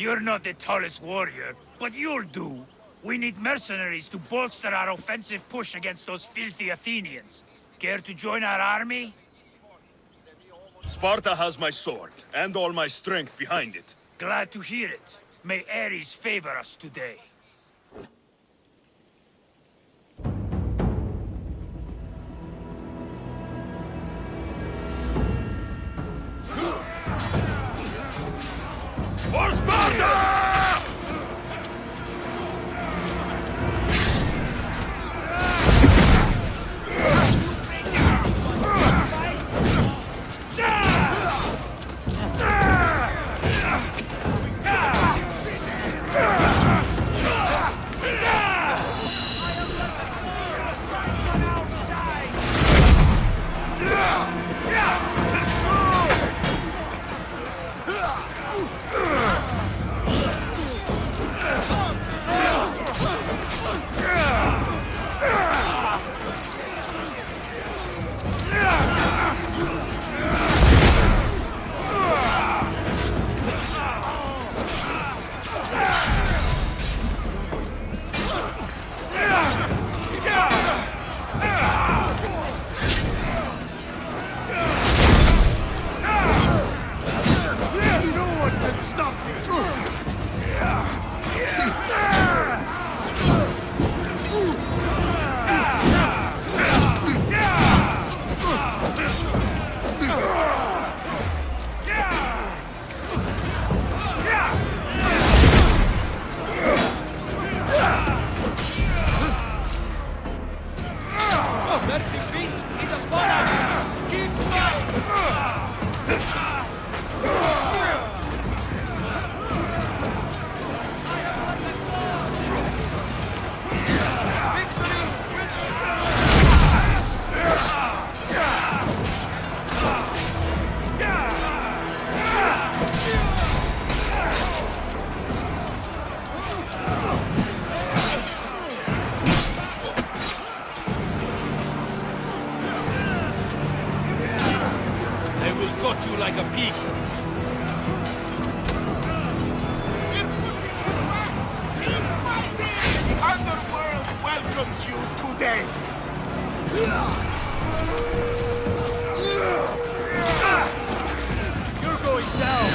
You're not the tallest warrior, but you'll do. We need mercenaries to bolster our offensive push against those filthy Athenians. Care to join our army? Sparta has my sword, and all my strength behind it. Glad to hear it. May Ares favor us today. For Sparta! Like a pig. The underworld welcomes you today. You're going down.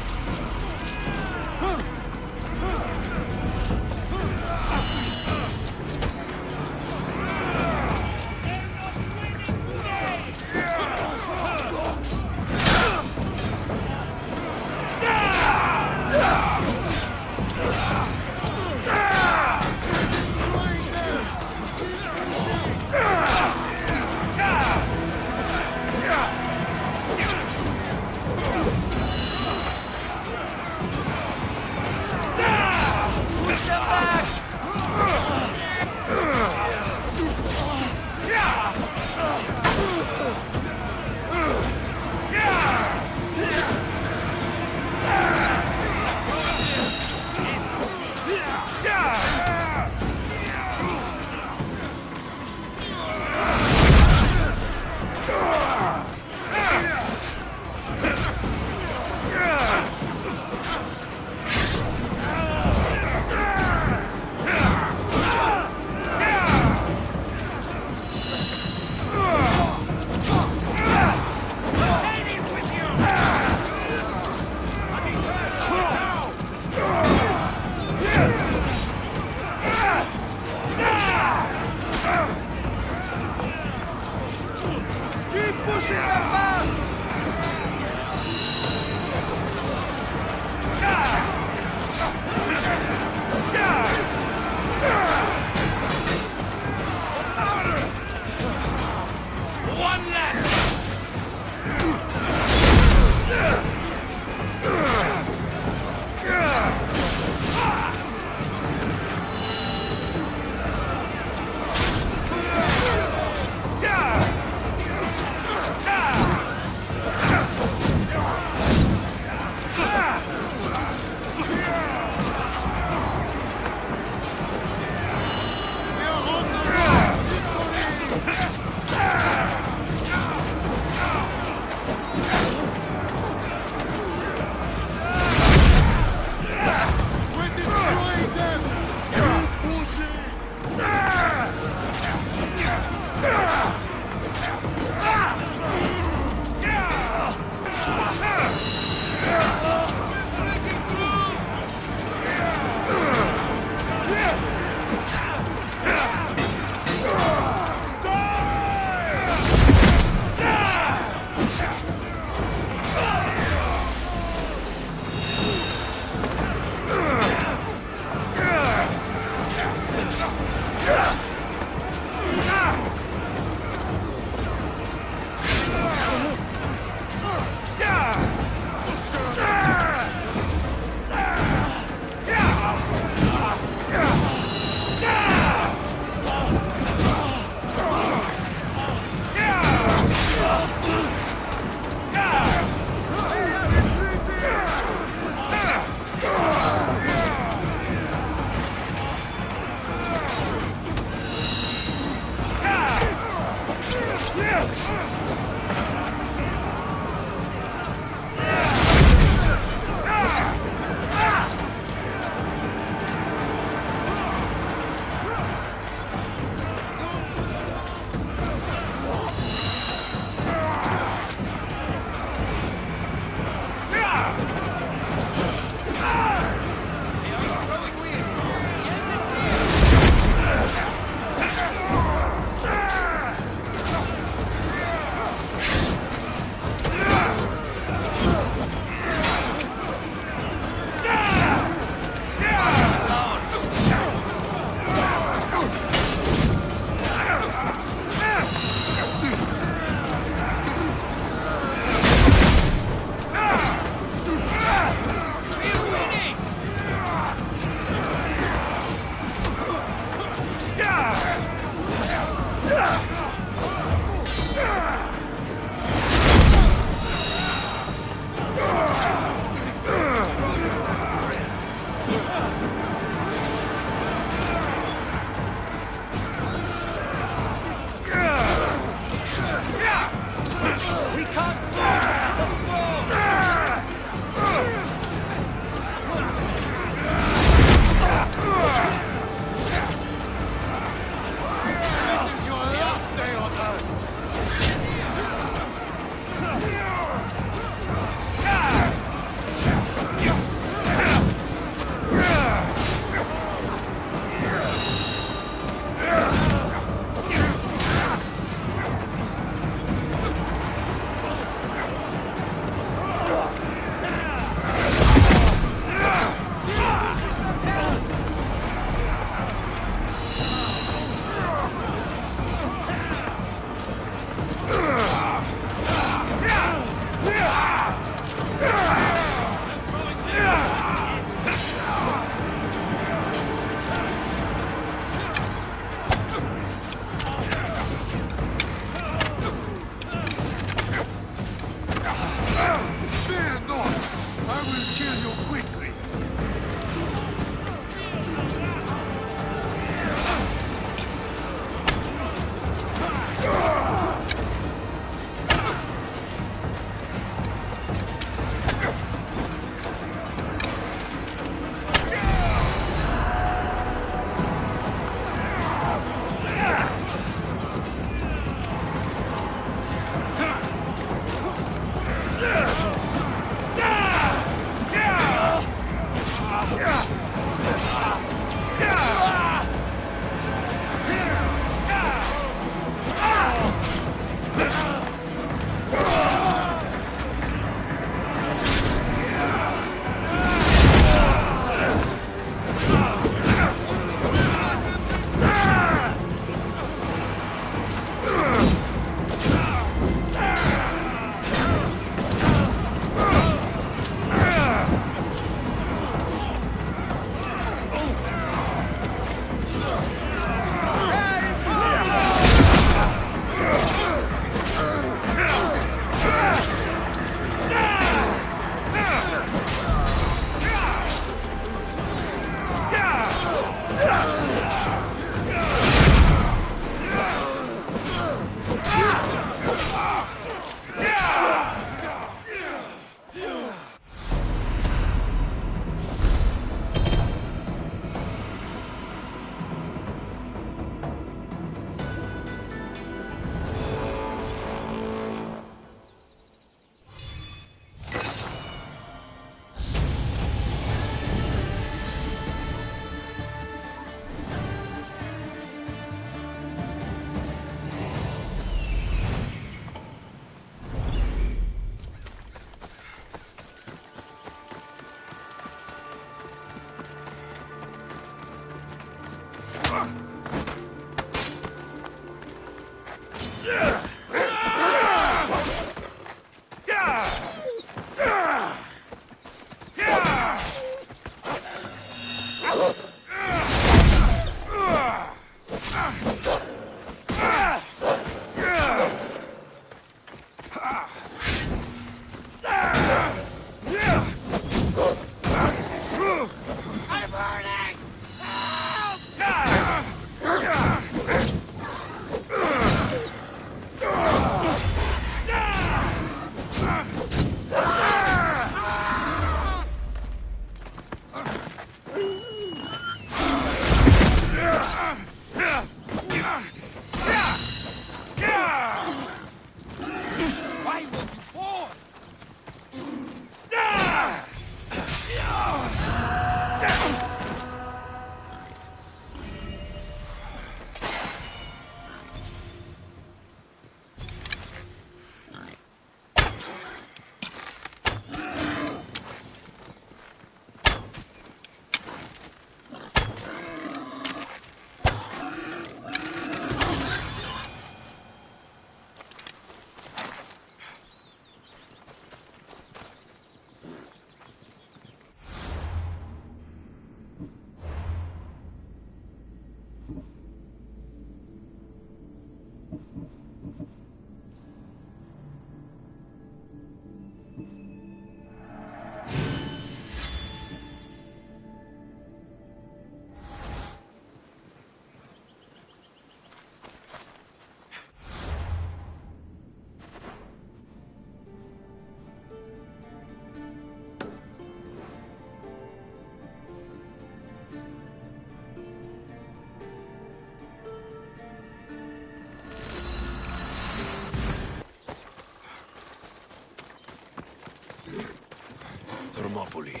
Thermopylae.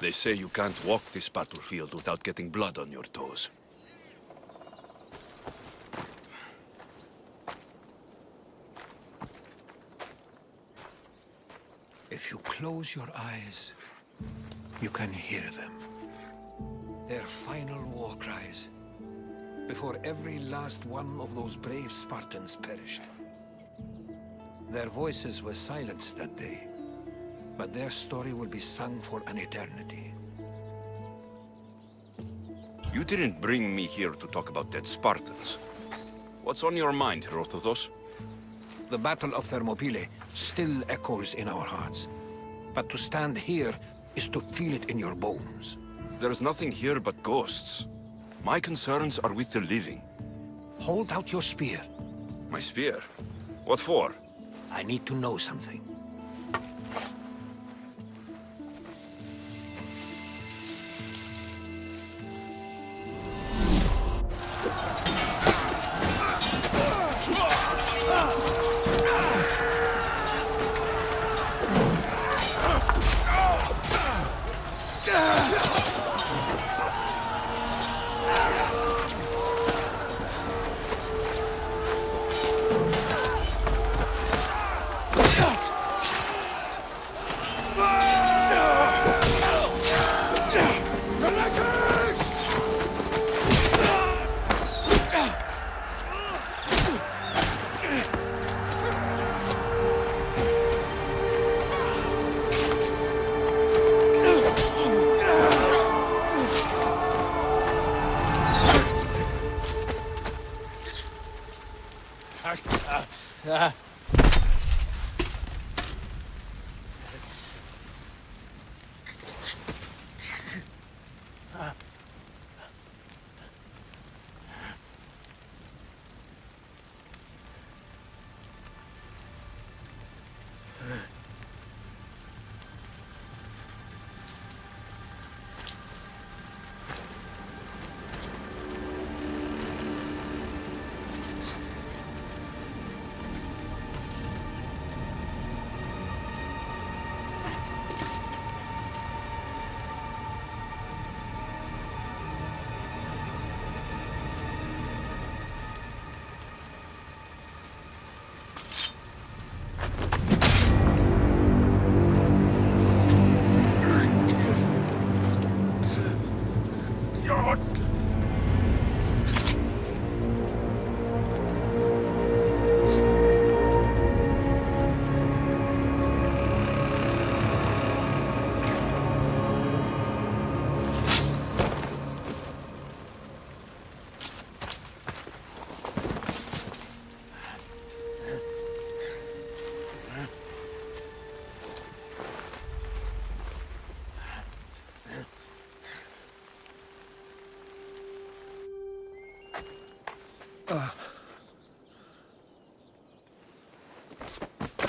They say you can't walk this battlefield without getting blood on your toes. If you close your eyes, you can hear them. Their final war cries, before every last one of those brave Spartans perished. Their voices were silenced that day, but their story will be sung for an eternity. You didn't bring me here to talk about dead Spartans. What's on your mind, Herodotus? The Battle of Thermopylae still echoes in our hearts, but to stand here is to feel it in your bones. There's nothing here but ghosts. My concerns are with the living. Hold out your spear. My spear? What for? I need to know something.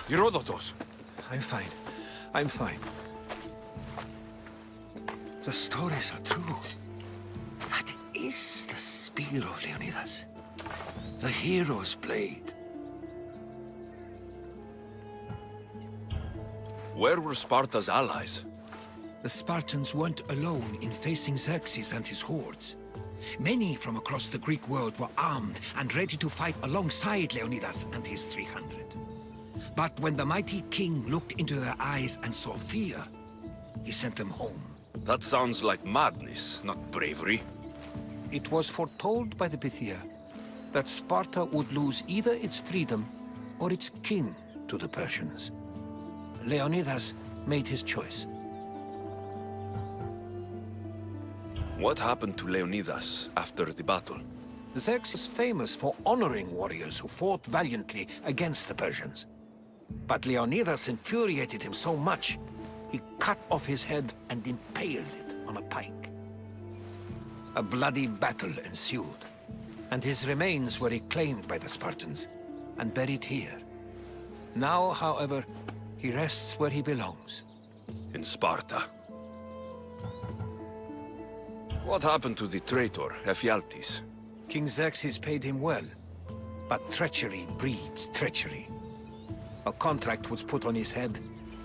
Herodotus! I'm fine. I'm fine. The stories are true. That is the Spear of Leonidas. The hero's blade. Where were Sparta's allies? The Spartans weren't alone in facing Xerxes and his hordes. Many from across the Greek world were armed and ready to fight alongside Leonidas and his 300. But when the mighty king looked into their eyes and saw fear, he sent them home. That sounds like madness, not bravery. It was foretold by the Pythia that Sparta would lose either its freedom or its king to the Persians. Leonidas made his choice. What happened to Leonidas after the battle? Xerxes is famous for honoring warriors who fought valiantly against the Persians. But Leonidas infuriated him so much, he cut off his head and impaled it on a pike. A bloody battle ensued, and his remains were reclaimed by the Spartans and buried here. Now, however, he rests where he belongs. In Sparta. What happened to the traitor, Ephialtes? King Xerxes paid him well, but treachery breeds treachery. A contract was put on his head,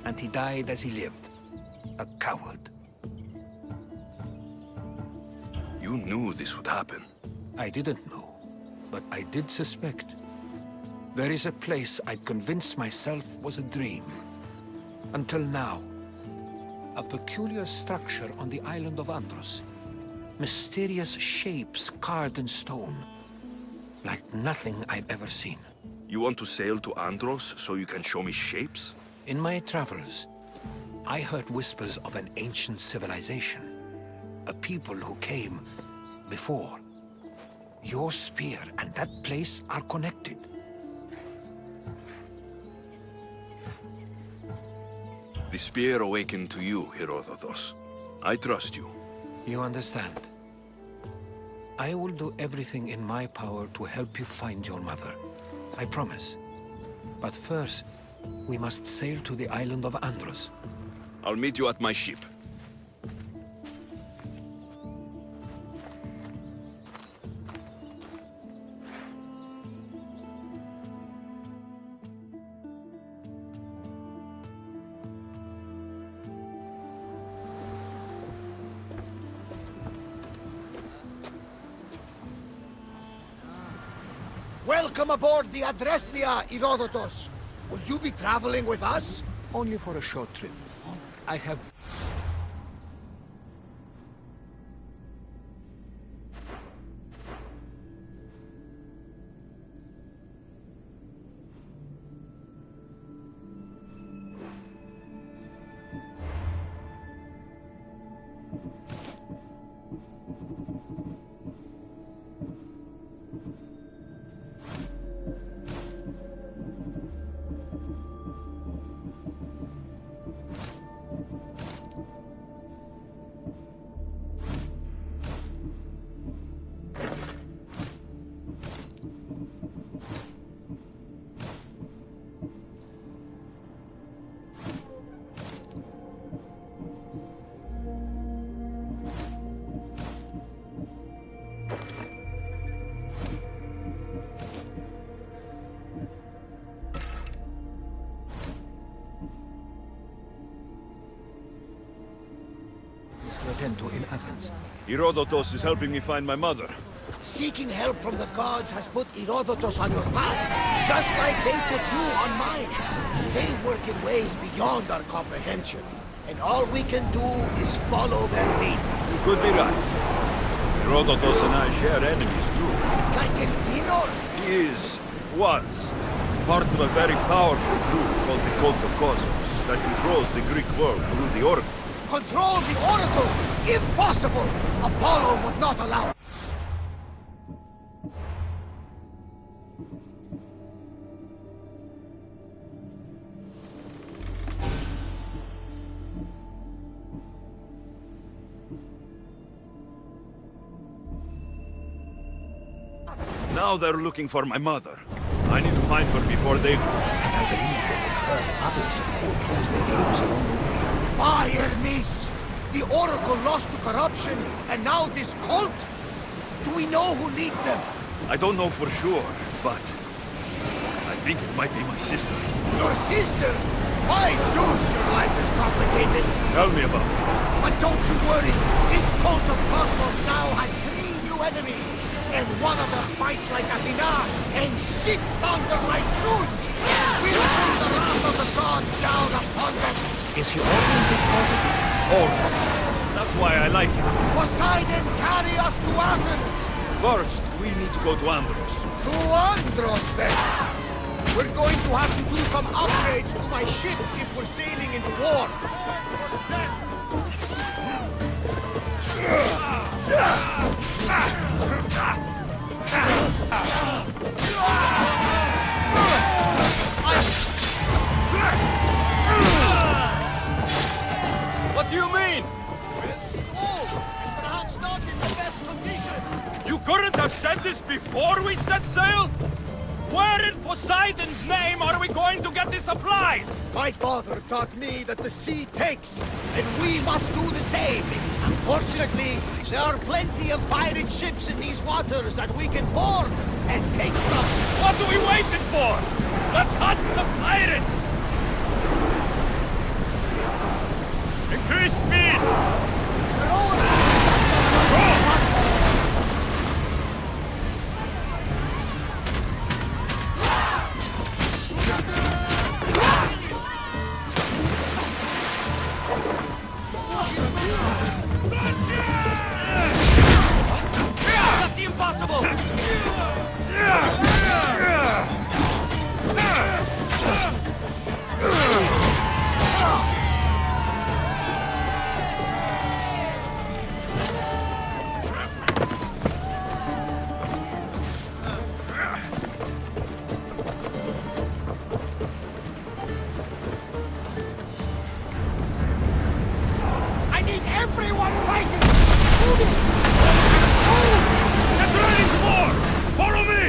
and he died as he lived, A coward. You knew this would happen. I didn't know, but I did suspect. There is a place I'd convinced myself was a dream. Until now. A peculiar structure on the island of Andros. Mysterious shapes carved in stone. Like nothing I've ever seen. You want to sail to Andros so you can show me shapes? In my travels, I heard whispers of an ancient civilization. A people who came before. Your spear and that place are connected. The spear awakened to you, Herodotus. I trust you. You understand. I will do everything in my power to help you find your mother. I promise. But first, we must sail to the island of Andros. I'll meet you at my ship. Welcome aboard the Adrestia, Herodotus. Will you be traveling with us? Only for a short trip. I have... to attend to in Athens. Herodotus is helping me find my mother. Seeking help from the gods has put Herodotus on your path, just like they put you on mine. They work in ways beyond our comprehension, and all we can do is follow their lead. You could be right. Herodotus and I share enemies too. Like an Inor? He was, part of a very powerful group called the Cult of Cosmos that controls the Greek world through the Oracle. Control the Oracle! Impossible! Apollo would not allow... Now they're looking for my mother. I need to find her before they do. And I believe they will hurt others who oppose their views along the way. By Hermes! The Oracle lost to corruption, and now this cult? Do we know who leads them? I don't know for sure, but I think it might be my sister. Your sister? Why, Zeus, your life is complicated. Tell me about it. But don't you worry. This cult of Cosmos now has 3 new enemies. And one of them fights like Athena and shits thunder like Zeus. We'll bring the wrath of the gods down upon them. Is he always this positive? Always. That's why I like him. Poseidon, carry us to Athens. First, we need to go to Andros. To Andros, then. We're going to have to do some upgrades to my ship if we're sailing into war. What do you mean? Well, she's old, and perhaps not in the best condition. You couldn't have said this before we set sail? Where in Poseidon's name are we going to get the supplies? My father taught me that the sea takes, and we must do the same. Unfortunately, there are plenty of pirate ships in these waters that we can board and take from. What are we waiting for? Let's hunt some pirates! Too speed! That's impossible! I need everyone fighting! Moving! Get ready for more! Follow me!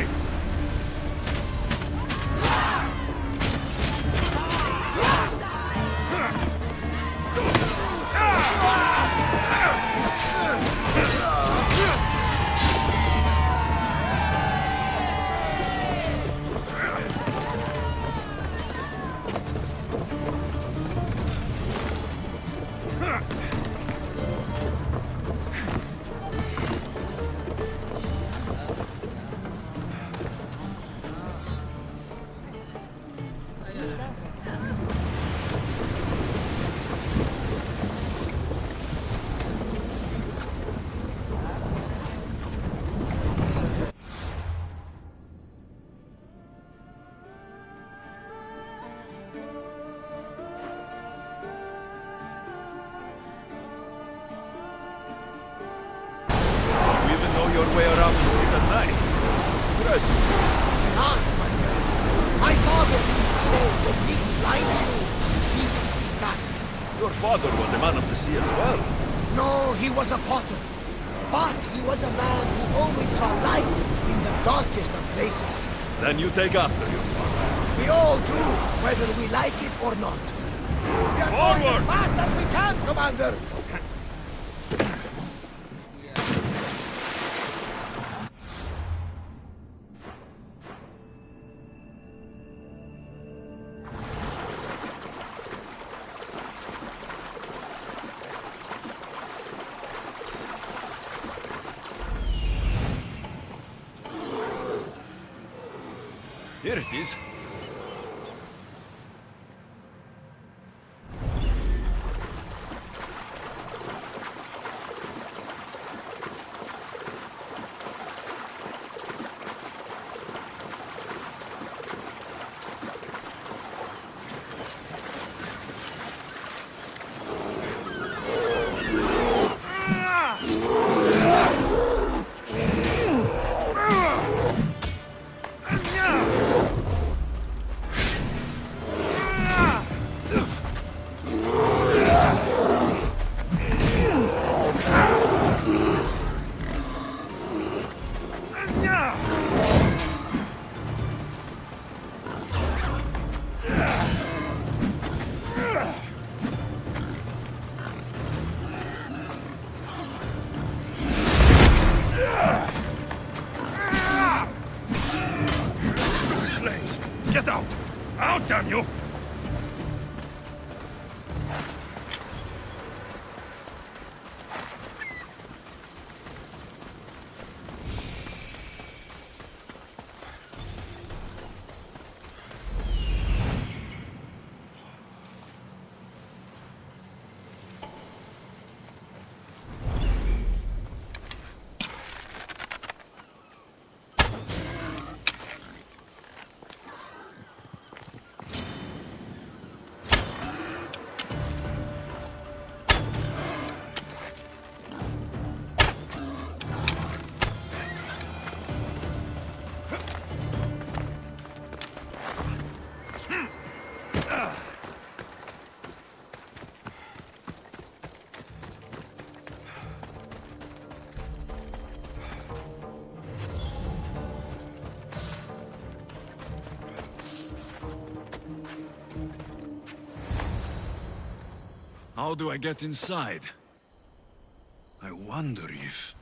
You even know your way around the seas at night. Impressive. Not, my friend. My father used to say, when Greeks blind you, see that. Your father was a man of the sea as well. No, he was a potter. But he was a man who always saw light in the darkest of places. Then you take after your father. We all do, whether we like it or not. We are going Forward! as fast as we can, Commander! Here it is. Flames! Get out! Out, damn you! How do I get inside? I wonder if...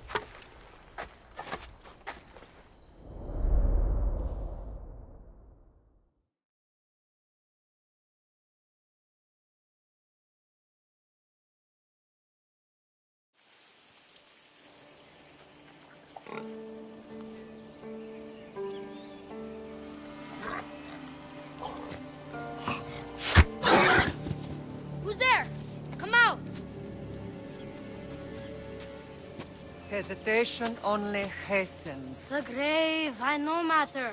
Come out! Hesitation only hastens. The grave, I no matter.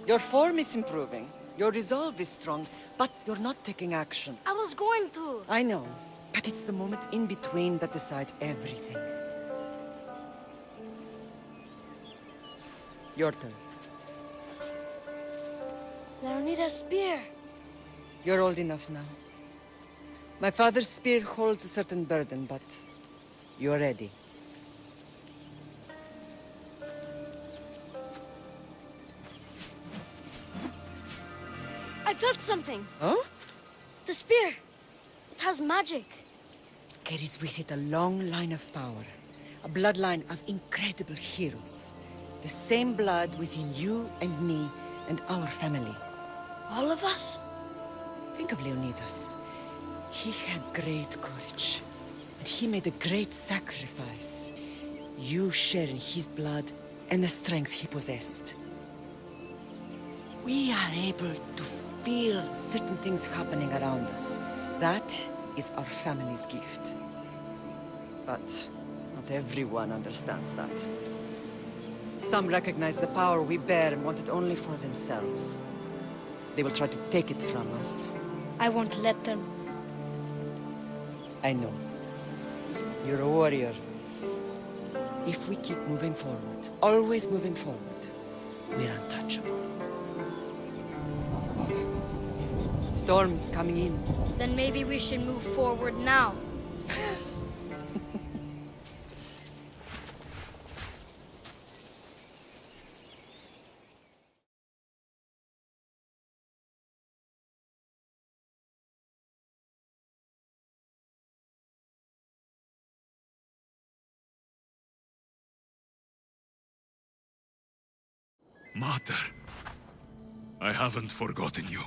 Your form is improving. Your resolve is strong, but you're not taking action. I was going to. I know, but it's the moments in between that decide everything. Your turn. Leonidas' spear. You're old enough now. My father's spear holds a certain burden, but you're ready. I felt something. Huh? The spear. It has magic. Carries with it a long line of power. A bloodline of incredible heroes. The same blood within you and me and our family. All of us? Think of Leonidas. He had great courage. And he made a great sacrifice. You share in his blood and the strength he possessed. We are able to feel certain things happening around us. That is our family's gift. But not everyone understands that. Some recognize the power we bear and want it only for themselves. They will try to take it from us. I won't let them. I know. You're a warrior. If we keep moving forward, always moving forward, we're untouchable. Storm's coming in. Then maybe we should move forward now. Mater, I haven't forgotten you.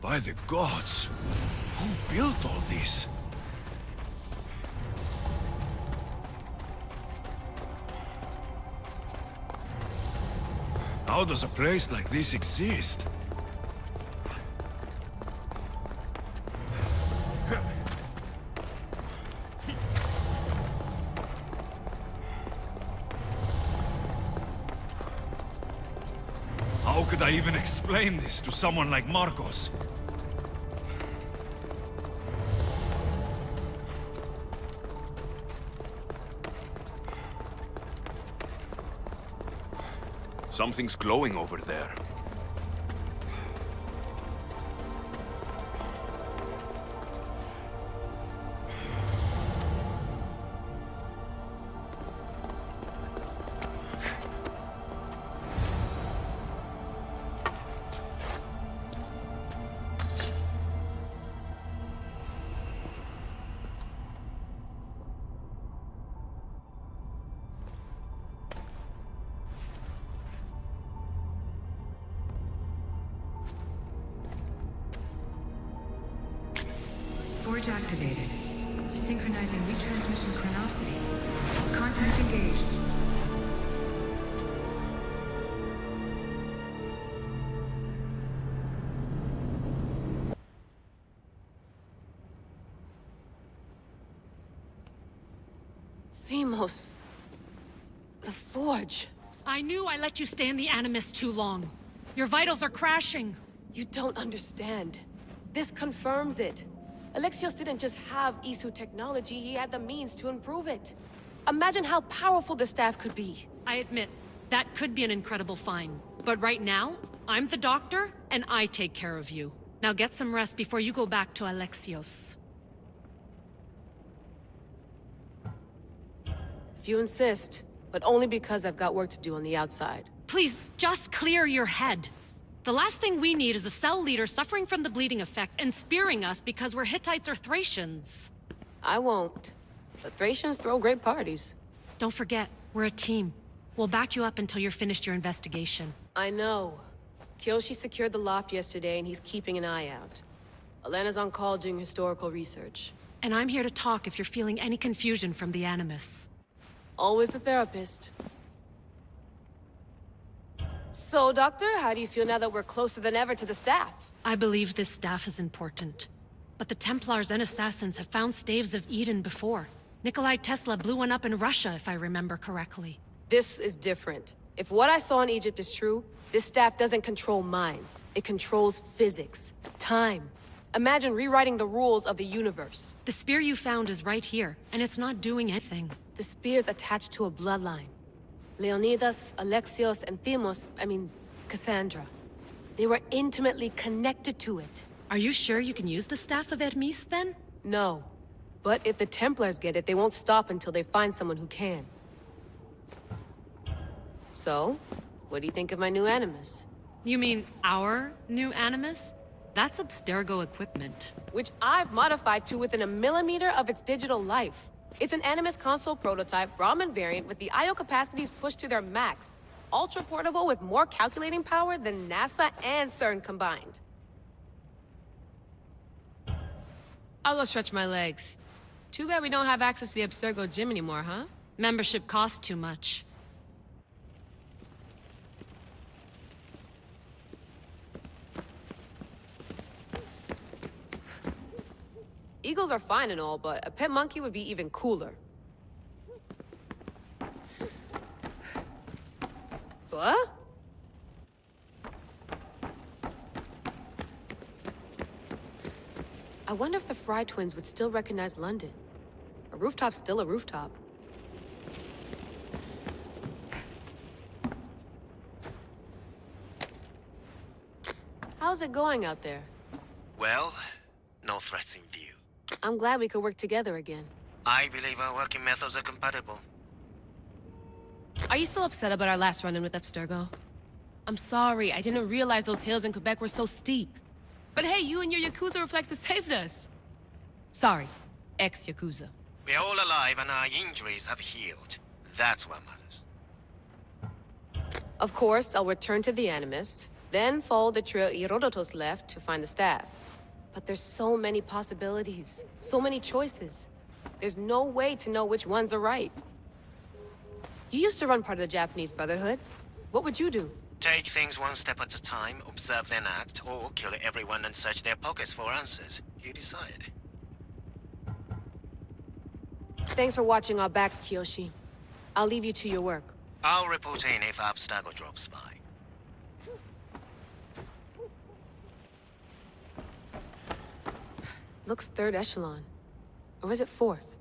By the gods! Who built all this? How does a place like this exist? How could I even explain this to someone like Marcos? Something's glowing over there. Forge activated. Synchronizing retransmission chronicity. Contact engaged. Themos. The Forge. I knew I let you stay in the Animus too long. Your vitals are crashing. You don't understand. This confirms it. Alexios didn't just have Isu technology, he had the means to improve it. Imagine how powerful the staff could be. I admit, that could be an incredible find. But right now, I'm the doctor, and I take care of you. Now get some rest before you go back to Alexios. If you insist, but only because I've got work to do on the outside. Please, just clear your head. The last thing we need is a cell leader suffering from the bleeding effect and spearing us because we're Hittites or Thracians. I won't. But Thracians throw great parties. Don't forget, we're a team. We'll back you up until you're finished your investigation. I know. Kyoshi secured the loft yesterday and he's keeping an eye out. Elena's on call doing historical research. And I'm here to talk if you're feeling any confusion from the Animus. Always the therapist. So, Doctor, how do you feel now that we're closer than ever to the staff? I believe this staff is important. But the Templars and Assassins have found staves of Eden before. Nikolai Tesla blew one up in Russia, if I remember correctly. This is different. If what I saw in Egypt is true, this staff doesn't control minds. It controls physics, time. Imagine rewriting the rules of the universe. The spear you found is right here, and it's not doing anything. The spear's attached to a bloodline. Leonidas, Alexios, and Cassandra. They were intimately connected to it. Are you sure you can use the Staff of Hermes, then? No. But if the Templars get it, they won't stop until they find someone who can. So, what do you think of my new Animus? You mean our new Animus? That's Abstergo equipment. Which I've modified to within a millimeter of its digital life. It's an Animus console prototype, Brahmin variant with the I/O capacities pushed to their max. Ultra portable with more calculating power than NASA and CERN combined. I'll go stretch my legs. Too bad we don't have access to the Abstergo gym anymore, huh? Membership costs too much. Eagles are fine and all, but a pet monkey would be even cooler. What? I wonder if the Fry twins would still recognize London. A rooftop's still a rooftop. How's it going out there? Well, no threats in view. I'm glad we could work together again. I believe our working methods are compatible. Are you still upset about our last run-in with Abstergo? I'm sorry, I didn't realize those hills in Quebec were so steep. But hey, you and your Yakuza reflexes saved us. Sorry, ex-Yakuza. We're all alive and our injuries have healed. That's what matters. Of course, I'll return to the Animus, then follow the trail Herodotus left to find the staff. But there's so many possibilities, so many choices. There's no way to know which ones are right. You used to run part of the Japanese Brotherhood. What would you do? Take things one step at a time, observe then act, or kill everyone and search their pockets for answers. You decide. Thanks for watching our backs, Kiyoshi. I'll leave you to your work. I'll report in if Abstergo drops by. Looks third echelon. Or is it fourth?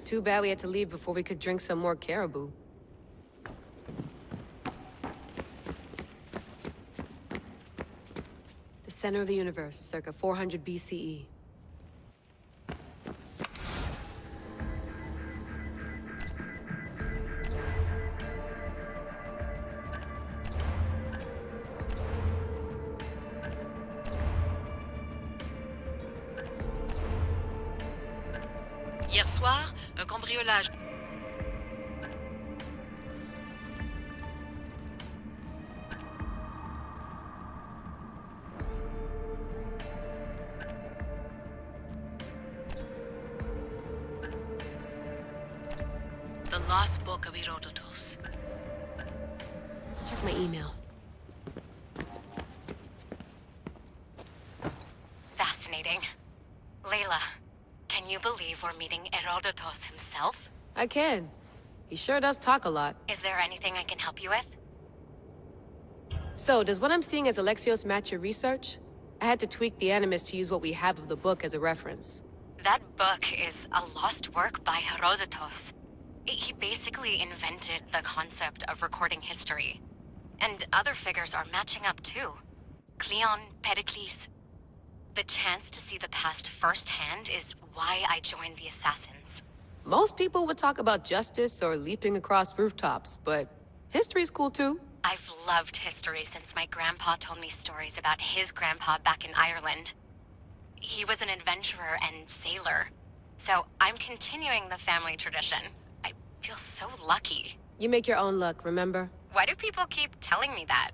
Too bad we had to leave before we could drink some more caribou. The center of the universe, circa 400 BCE. Hier soir, un cambriolage. The Lost Book of Herodotus. Check my email. Fascinating. Layla, can you believe we're meeting Herodotus himself? I can. He sure does talk a lot. Is there anything I can help you with? So, does what I'm seeing as Alexios match your research? I had to tweak the Animus to use what we have of the book as a reference. That book is a lost work by Herodotus. He basically invented the concept of recording history. And other figures are matching up too. Cleon, Pericles. The chance to see the past firsthand is why I joined the Assassins. Most people would talk about justice or leaping across rooftops, but history's cool too. I've loved history since my grandpa told me stories about his grandpa back in Ireland. He was an adventurer and sailor, so I'm continuing the family tradition. I feel so lucky. You make your own luck, remember? Why do people keep telling me that?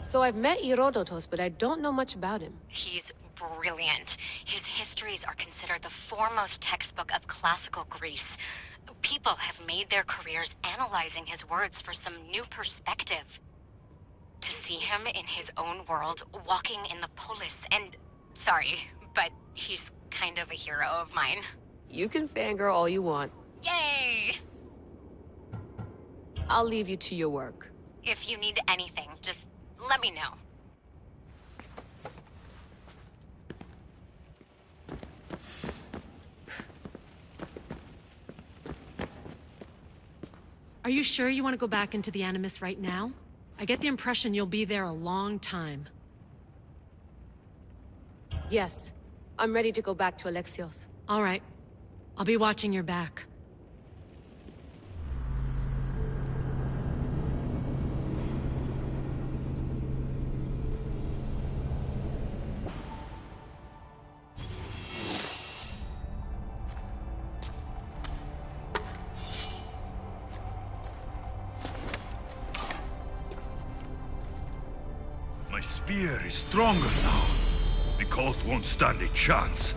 So I've met Herodotus, but I don't know much about him. He's brilliant. His histories are considered the foremost textbook of classical Greece. People have made their careers analyzing his words for some new perspective. To see him in his own world, walking in the polis, and... Sorry, but he's kind of a hero of mine. You can fangirl all you want. Yay! I'll leave you to your work. If you need anything, just let me know. Are you sure you want to go back into the Animus right now? I get the impression you'll be there a long time. Yes. I'm ready to go back to Alexios. All right. I'll be watching your back. My spear is stronger now. The cult won't stand a chance.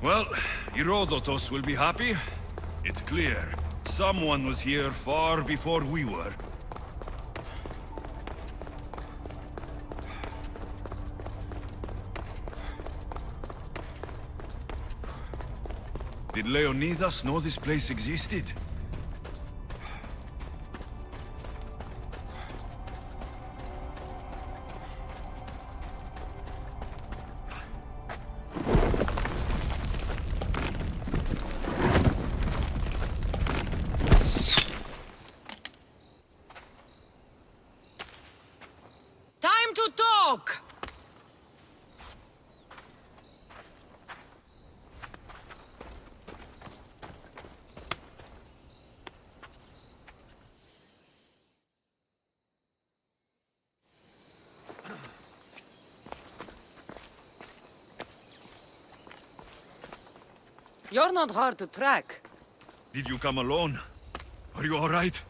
Well, Herodotus will be happy. It's clear. Someone was here far before we were. Did Leonidas know this place existed? Time to talk! You're not hard to track. Did you come alone? Are you all right?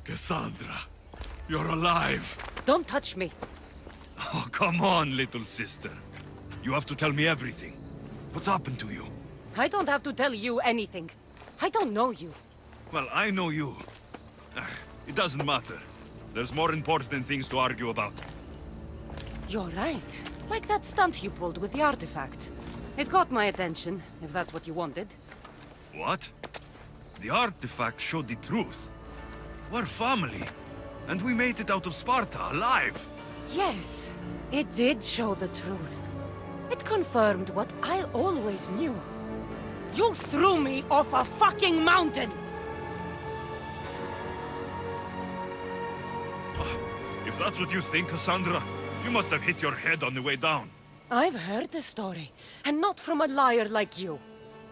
Cassandra, you're alive. Don't touch me. Oh, come on, little sister. You have to tell me everything. What's happened to you? I don't have to tell you anything. I don't know you. Well, I know you. It doesn't matter. There's more important things to argue about. You're right. Like that stunt you pulled with the artifact. It got my attention, if that's what you wanted. What? The artifact showed the truth. We're family. And we made it out of Sparta, alive. Yes, it did show the truth. It confirmed what I always knew. You threw me off a fucking mountain! If that's what you think, Cassandra, you must have hit your head on the way down. I've heard the story, and not from a liar like you.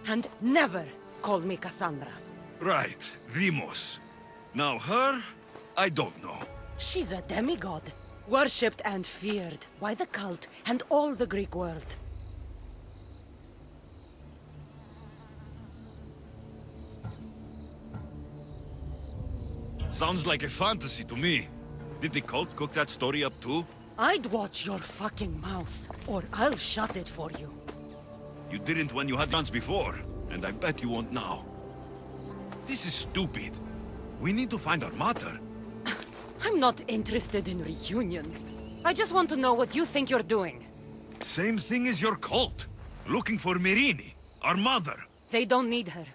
And never call me Cassandra. Right, Rimos. Now her, I don't know. She's a demigod, worshipped and feared by the cult and all the Greek world. Sounds like a fantasy to me. Did the cult cook that story up too? I'd watch your fucking mouth, or I'll shut it for you. You didn't when you had guns before, and I bet you won't now. This is stupid. We need to find our mater. I'm not interested in reunion. I just want to know what you think you're doing. Same thing as your cult. Looking for Myrrine, our mother. They don't need her.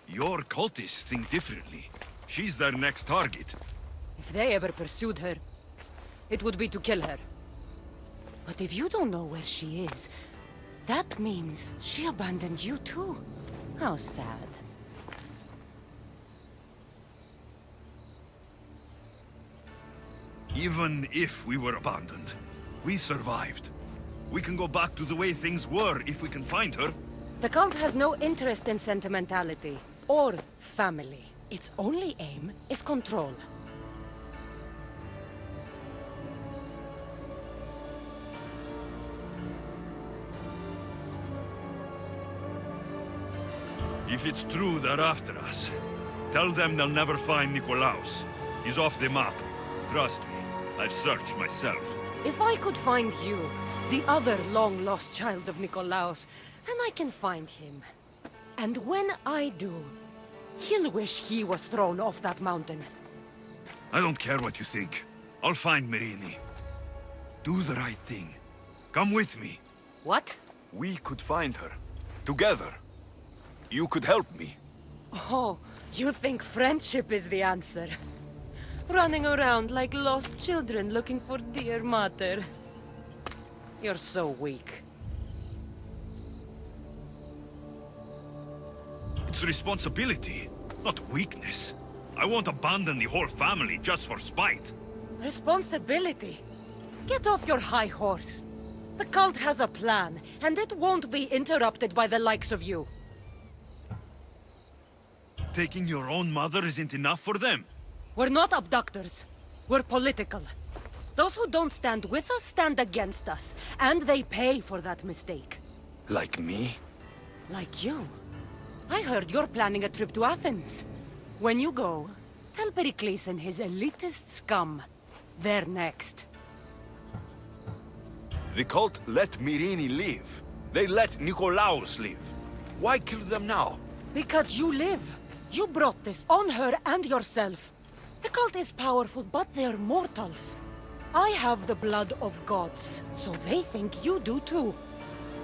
Your cultists think differently. She's their next target. If they ever pursued her, it would be to kill her. But if you don't know where she is, that means she abandoned you too. How sad. Even if we were abandoned, we survived. We can go back to the way things were if we can find her. The cult has no interest in sentimentality or family. Its only aim is control. If it's true they're after us, tell them they'll never find Nikolaos. He's off the map. Trust me, I've searched myself. If I could find you, the other long-lost child of Nikolaos, then I can find him. And when I do, he'll wish he was thrown off that mountain. I don't care what you think. I'll find Myrrine. Do the right thing. Come with me. What? We could find her. Together. You could help me. Oh, you think friendship is the answer? Running around like lost children looking for dear mater. You're so weak. It's responsibility, not weakness. I won't abandon the whole family just for spite. Responsibility? Get off your high horse. The cult has a plan, and it won't be interrupted by the likes of you. Taking your own mother isn't enough for them. We're not abductors. We're political. Those who don't stand with us stand against us, and they pay for that mistake. Like me? Like you. I heard you're planning a trip to Athens. When you go, tell Pericles and his elitist scum they're next. The cult let Myrrine live. They let Nikolaos live. Why kill them now? Because you live. You brought this on her and yourself. The cult is powerful, but they're mortals. I have the blood of gods, so they think you do too.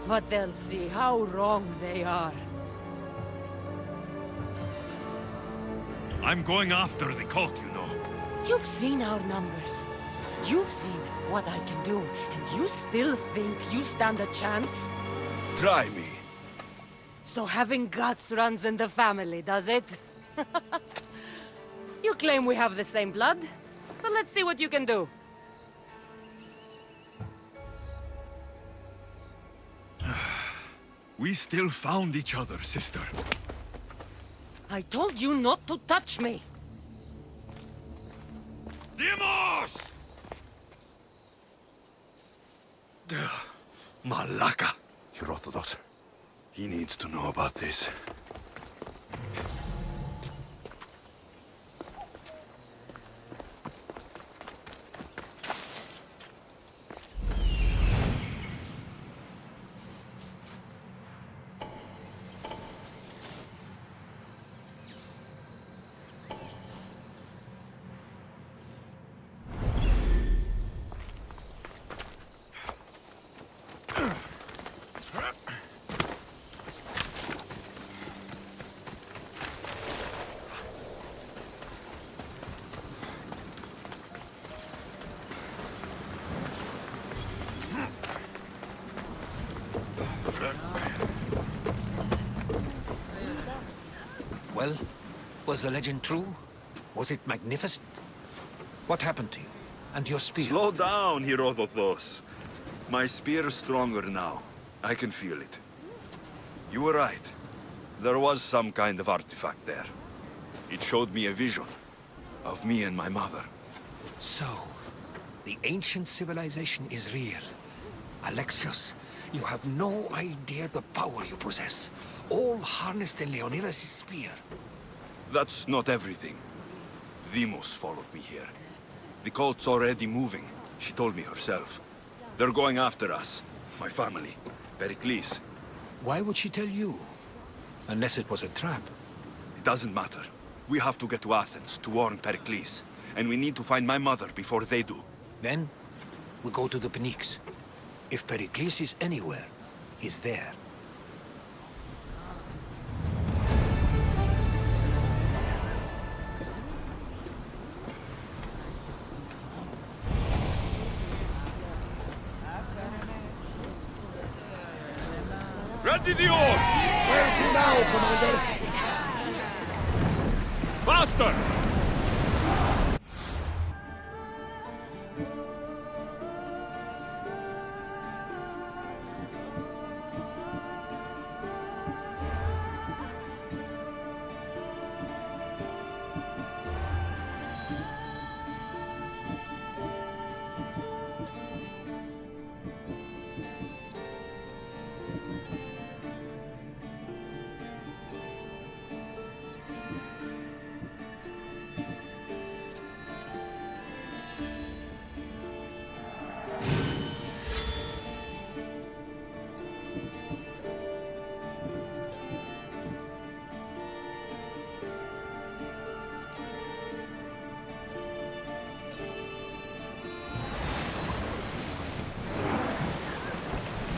But they'll see how wrong they are. I'm going after the cult, you know. You've seen our numbers. You've seen what I can do, and you still think you stand a chance? Try me. So having guts runs in the family, does it? You claim we have the same blood, so let's see what you can do. We still found each other, sister. I told you not to touch me! Demos! Malaka. Herodotus. He needs to know about this. Well, was the legend true? Was it magnificent? What happened to you? And your spear? Slow down, Herodotus. My spear is stronger now. I can feel it. You were right. There was some kind of artifact there. It showed me a vision of me and my mother. So, the ancient civilization is real. Alexios, you have no idea the power you possess. All harnessed in Leonidas' spear. That's not everything. Demos followed me here. The cult's already moving, she told me herself. They're going after us. My family. Pericles. Why would she tell you? Unless it was a trap. It doesn't matter. We have to get to Athens to warn Pericles. And we need to find my mother before they do. Then, we go to the Pnyx. If Pericles is anywhere, he's there. Ready the oars! Where to now, Commander? Faster!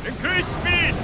Increase speed!